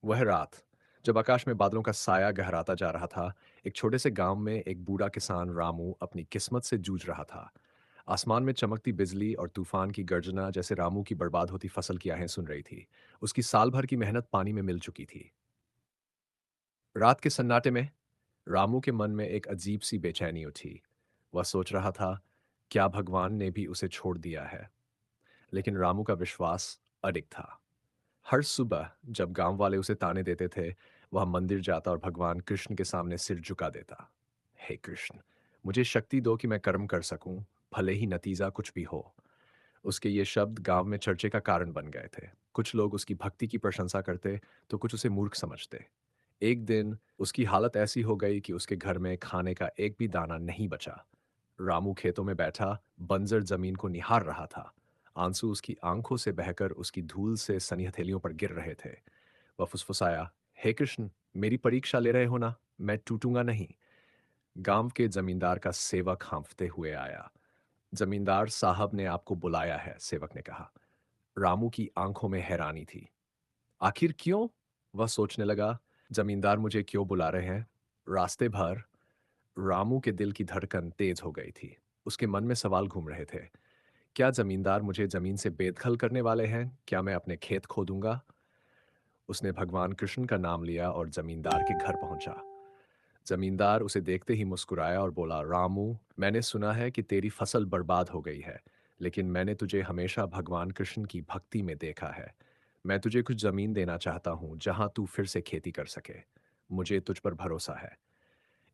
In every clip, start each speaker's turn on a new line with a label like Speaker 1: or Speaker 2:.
Speaker 1: वह रात, जब आकाश में बादलों का साया गहराता जा रहा था, एक छोटे से गांव में एक बूढ़ा किसान रामू अपनी किस्मत से जूझ रहा था। आसमान में चमकती बिजली और तूफान की गर्जना जैसे रामू की बर्बाद होती फसल की आहें सुन रही थी। उसकी साल भर की मेहनत पानी में मिल चुकी थी। रात के सन्नाटे में रामू के मन में एक अजीब सी बेचैनी उठी। वह सोच रहा था, क्या भगवान ने भी उसे छोड़ दिया है? लेकिन रामू का विश्वास अडिग था। हर सुबह जब गांव वाले उसे ताने देते थे, वह मंदिर जाता और भगवान कृष्ण के सामने सिर झुका देता। हे कृष्ण, मुझे शक्ति दो कि मैं कर्म कर सकूं, भले ही नतीजा कुछ भी हो। उसके ये शब्द गांव में चर्चे का कारण बन गए थे। कुछ लोग उसकी भक्ति की प्रशंसा करते, तो कुछ उसे मूर्ख समझते। एक दिन उसकी हालत ऐसी हो गई कि उसके घर में खाने का एक भी दाना नहीं बचा। रामू खेतों में बैठा बंजर जमीन को निहार रहा था। आंसू उसकी आंखों से बहकर उसकी धूल से सनी हथेलियों पर गिर रहे थे। वह फुसफुसाया, हे कृष्ण, मेरी परीक्षा ले रहे हो ना? मैं टूटूंगा नहीं। गांव के जमींदार का सेवक हाँफते हुए आया। जमींदार साहब ने आपको बुलाया है, सेवक ने कहा। रामू की आंखों में हैरानी थी। आखिर क्यों? वह सोचने लगा, जमींदार मुझे क्यों बुला रहे हैं? रास्ते भर रामू के दिल की धड़कन तेज हो गई थी। उसके मन में सवाल घूम रहे थे। क्या जमींदार मुझे जमीन से बेदखल करने वाले हैं? क्या मैं अपने खेत खो दूंगा? उसने भगवान कृष्ण का नाम लिया और जमींदार के घर पहुंचा। जमींदार उसे देखते ही मुस्कुराया और बोला, रामू, मैंने सुना है कि तेरी फसल बर्बाद हो गई है, लेकिन मैंने तुझे हमेशा भगवान कृष्ण की भक्ति में देखा है। मैं तुझे कुछ जमीन देना चाहता हूँ जहां तू फिर से खेती कर सके। मुझे तुझ पर भरोसा है।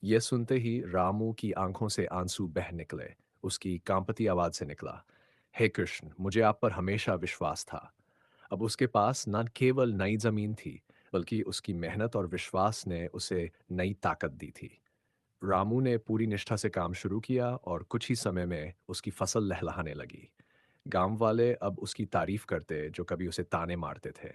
Speaker 1: यह सुनते ही रामू की आंखों से आंसू बह निकले। उसकी कांपती आवाज से निकला, हे कृष्ण, मुझे आप पर हमेशा विश्वास था। अब उसके पास न केवल नई जमीन थी, बल्कि उसकी मेहनत और विश्वास ने उसे नई ताकत दी थी। रामू ने पूरी निष्ठा से काम शुरू किया और कुछ ही समय में उसकी फसल लहलहाने लगी। गांव वाले अब उसकी तारीफ करते जो कभी उसे ताने मारते थे।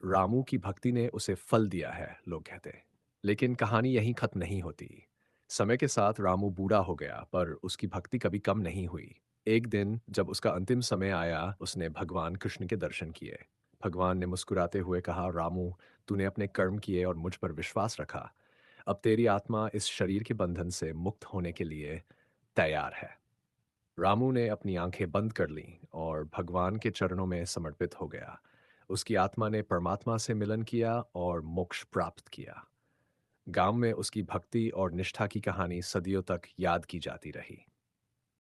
Speaker 1: रामू की भक्ति ने उसे फल दिया है, लोग कहते। लेकिन कहानी यहीं खत्म नहीं होती। समय के साथ रामू बूढ़ा हो गया, पर उसकी भक्ति कभी कम नहीं हुई। एक दिन जब उसका अंतिम समय आया, उसने भगवान कृष्ण के दर्शन किए। भगवान ने मुस्कुराते हुए कहा, रामू, तूने अपने कर्म किए और मुझ पर विश्वास रखा। अब तेरी आत्मा इस शरीर के बंधन से मुक्त होने के लिए तैयार है। रामू ने अपनी आंखें बंद कर लीं और भगवान के चरणों में समर्पित हो गया। उसकी आत्मा ने परमात्मा से मिलन किया और मोक्ष प्राप्त किया। गांव में उसकी भक्ति और निष्ठा की कहानी सदियों तक याद की जाती रही।